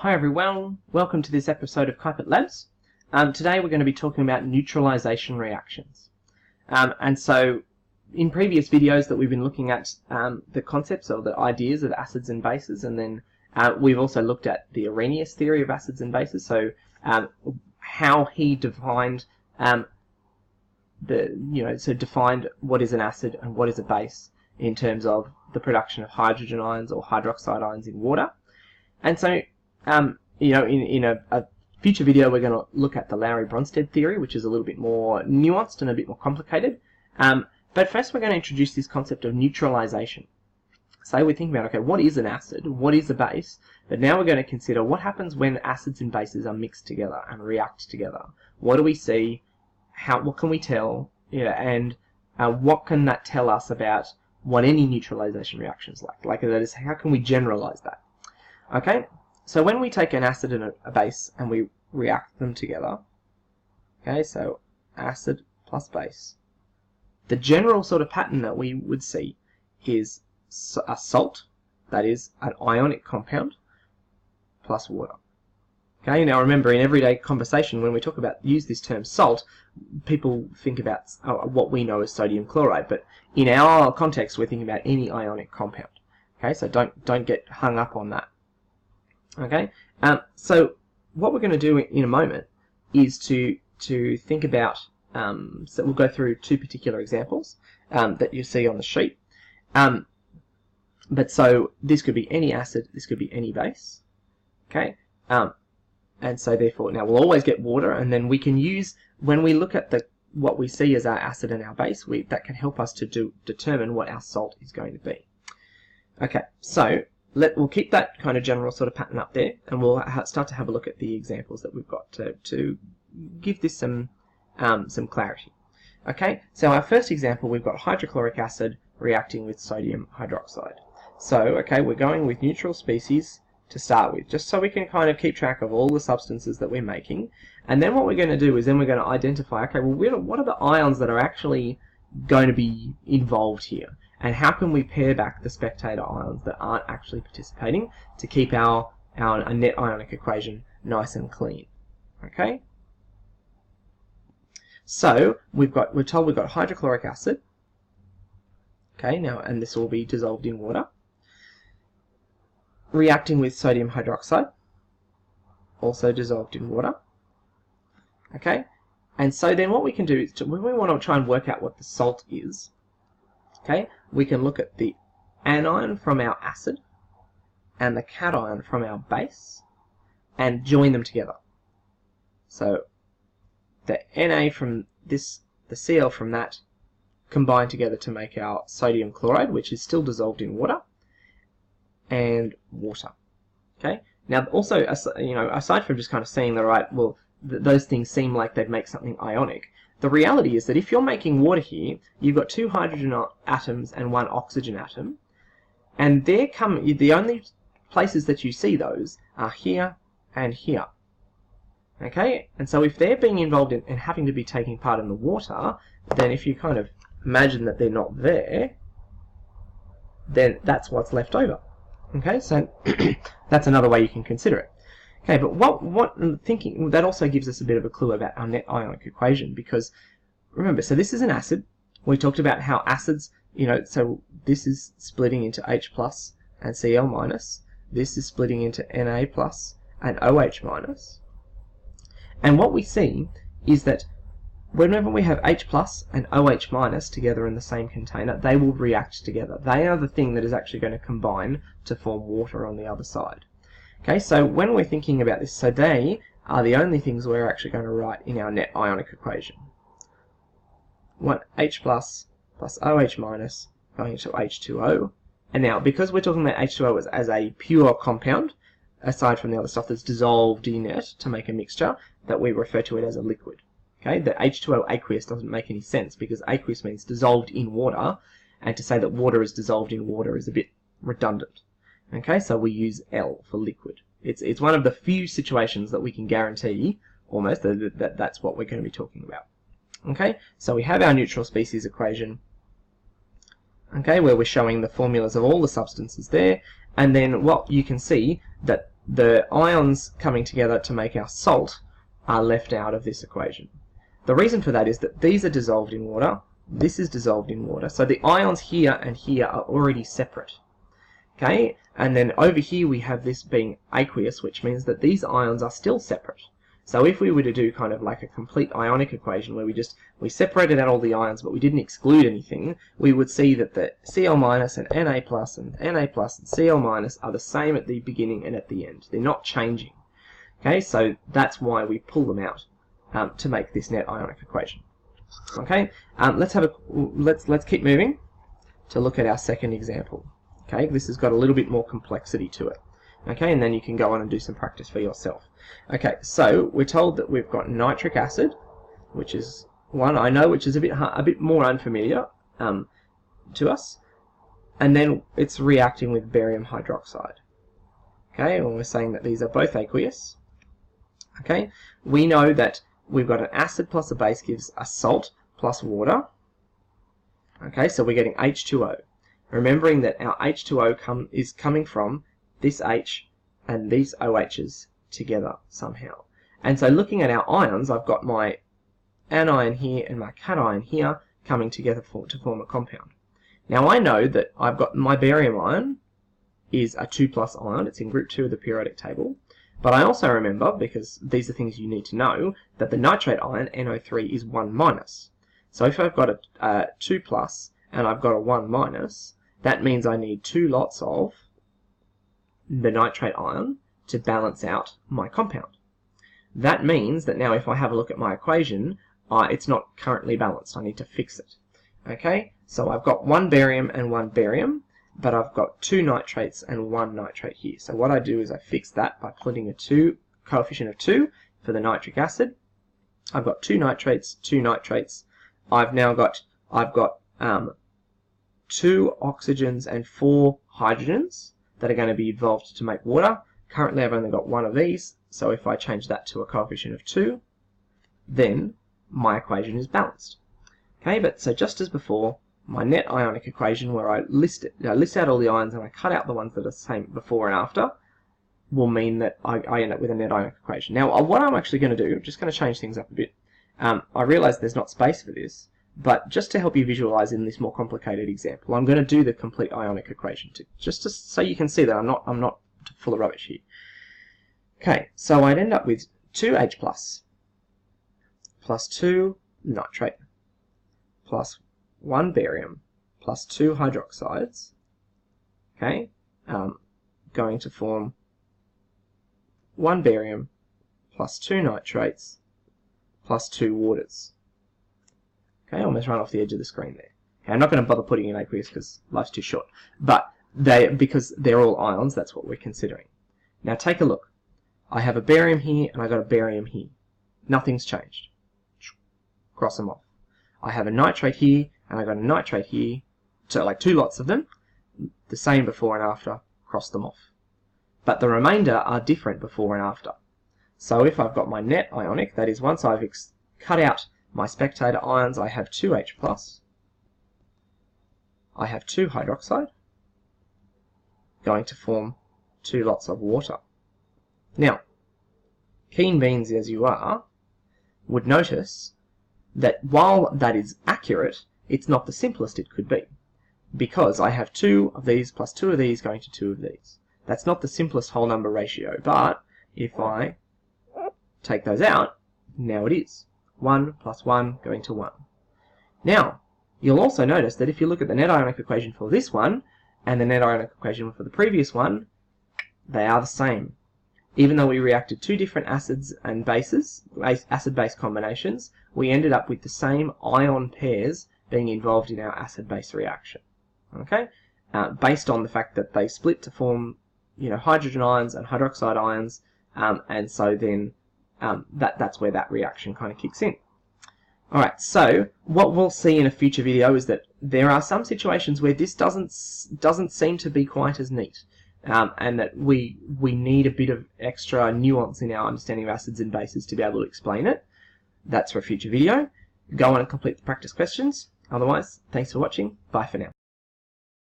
Hi everyone, welcome to this episode of Kuipert Labs. Today we're going to be talking about neutralisation reactions. And so in previous videos that we've been looking at the concepts or the ideas of acids and bases, and then we've also looked at the Arrhenius theory of acids and bases, so how he defined defined what is an acid and what is a base in terms of the production of hydrogen ions or hydroxide ions in water. And so in a future video we're going to look at the Lowry-Bronsted theory, which is a little bit more nuanced and a bit more complicated. But first we're going to introduce this concept of neutralisation. So we're thinking about, okay, what is an acid? What is a base? But now we're going to consider what happens when acids and bases are mixed together and react together. What do we see? What can we tell? And what can that tell us about what any neutralisation reaction is like? Like, that is, how can we generalise that? Okay, so when we take an acid and a base and we react them together, okay, so acid plus base, the general sort of pattern that we would see is a salt, that is an ionic compound, plus water. Okay, now remember, in everyday conversation when we talk about, use this term salt, people think about what we know as sodium chloride, but in our context we're thinking about any ionic compound. Okay, so don't get hung up on that. Okay, so what we're going to do in a moment is to think about, so we'll go through two particular examples that you see on the sheet. But so this could be any acid, this could be any base. Okay, and so therefore now we'll always get water, and then we can use, when we look at what we see as our acid and our base, that can help us to determine what our salt is going to be. Okay, so we'll keep that kind of general sort of pattern up there, and we'll start to have a look at the examples that we've got to give this some clarity. Okay, so our first example, we've got hydrochloric acid reacting with sodium hydroxide. So, okay, we're going with neutral species to start with, just so we can kind of keep track of all the substances that we're making. And then what we're going to do is then we're going to identify, okay, well, what are the ions that are actually going to be involved here? And how can we pair back the spectator ions that aren't actually participating to keep our net ionic equation nice and clean? Okay? So we're told we've got hydrochloric acid. Okay, now, and this will be dissolved in water, reacting with sodium hydroxide, also dissolved in water. Okay, and so then what we can do is, when we want to try and work out what the salt is, okay, we can look at the anion from our acid and the cation from our base and join them together. So the Na from this, the Cl from that, combine together to make our sodium chloride, which is still dissolved in water, and water. Okay, now also, aside from just kind of seeing those things seem like they'd make something ionic, the reality is that if you're making water here, you've got two hydrogen atoms and one oxygen atom, and the only places that you see those are here and here. Okay, and so if they're being involved in and having to be taking part in the water, then if you kind of imagine that they're not there, then that's what's left over. Okay, so that's another way you can consider it. Okay, but what thinking, that also gives us a bit of a clue about our net ionic equation, because remember, so this is an acid. We talked about how acids, so this is splitting into H plus and Cl minus. This is splitting into Na plus and OH minus. And what we see is that whenever we have H plus and OH minus together in the same container, they will react together. They are the thing that is actually going to combine to form water on the other side. Okay, so when we're thinking about this, so they are the only things we're actually going to write in our net ionic equation. H plus OH minus going into H2O. And now, because we're talking about H2O as a pure compound, aside from the other stuff that's dissolved in it to make a mixture, that we refer to it as a liquid. Okay, the H2O aqueous doesn't make any sense, because aqueous means dissolved in water, and to say that water is dissolved in water is a bit redundant. Okay, so we use L for liquid. It's one of the few situations that we can guarantee, almost, that that's what we're going to be talking about. Okay, so we have our neutral species equation, okay, where we're showing the formulas of all the substances there, and then what you can see that the ions coming together to make our salt are left out of this equation. The reason for that is that these are dissolved in water, this is dissolved in water, so the ions here and here are already separate. Okay, and then over here we have this being aqueous, which means that these ions are still separate. So if we were to do kind of like a complete ionic equation where we separated out all the ions but we didn't exclude anything, we would see that the Cl- and Na+ and Na+ and Cl- are the same at the beginning and at the end. They're not changing. Okay, so that's why we pull them out to make this net ionic equation. Okay, let's keep moving to look at our second example. Okay, this has got a little bit more complexity to it. Okay, and then you can go on and do some practice for yourself. Okay, so we're told that we've got nitric acid, which is one I know which is a bit more unfamiliar to us, and then it's reacting with barium hydroxide. Okay, and we're saying that these are both aqueous. Okay, we know that we've got an acid plus a base gives a salt plus water. Okay, so we're getting H2O. Remembering that our H2O is coming from this H and these OHs together somehow. And so looking at our ions, I've got my anion here and my cation here coming together to form a compound. Now I know that I've got my barium ion is a 2+ ion, it's in group 2 of the periodic table, but I also remember, because these are things you need to know, that the nitrate ion, NO3, is 1-. So if I've got a 2+ and I've got a 1-, that means I need 2 lots of the nitrate ion to balance out my compound. That means that now if I have a look at my equation, it's not currently balanced. I need to fix it. Okay, so I've got 1 barium and 1 barium, but I've got 2 nitrates and 1 nitrate here. So what I do is I fix that by putting a coefficient of 2 for the nitric acid. I've got 2 nitrates, 2 nitrates. I've got 2 oxygens and 4 hydrogens that are going to be involved to make water. Currently I've only got 1 of these, so if I change that to a coefficient of 2, then my equation is balanced. Okay, but so just as before, my net ionic equation where I list out all the ions and I cut out the ones that are the same before and after will mean that I end up with a net ionic equation. Now what I'm actually going to do, I'm just going to change things up a bit. I realise there's not space for this, but just to help you visualize in this more complicated example, I'm going to do the complete ionic equation just so you can see that I'm not full of rubbish here. Okay, so I'd end up with 2H plus 2 nitrate plus 1 barium plus 2 hydroxides, okay, going to form 1 barium plus 2 nitrates plus 2 waters. Okay, I almost run off the edge of the screen there. Okay, I'm not going to bother putting in aqueous because life's too short. But because they're all ions, that's what we're considering. Now take a look. I have a barium here and I got a barium here. Nothing's changed. Cross them off. I have a nitrate here and I got a nitrate here. So like 2 lots of them. The same before and after. Cross them off. But the remainder are different before and after. So if I've got my net ionic, that is once I've cut out my spectator ions, I have 2H+, I have 2 hydroxide, going to form 2 lots of water. Now, keen beans as you are, would notice that while that is accurate, it's not the simplest it could be, because I have 2 of these plus 2 of these going to 2 of these. That's not the simplest whole number ratio, but if I take those out, now it is. 1 plus 1 going to 1. Now, you'll also notice that if you look at the net ionic equation for this one and the net ionic equation for the previous one, they are the same. Even though we reacted 2 different acids and bases, acid-base combinations, we ended up with the same ion pairs being involved in our acid-base reaction. Okay, based on the fact that they split to form, hydrogen ions and hydroxide ions, and so then that's where that reaction kind of kicks in. Alright, so what we'll see in a future video is that there are some situations where this doesn't seem to be quite as neat, and that we need a bit of extra nuance in our understanding of acids and bases to be able to explain it. That's for a future video. Go on and complete the practice questions. Otherwise, thanks for watching. Bye for now.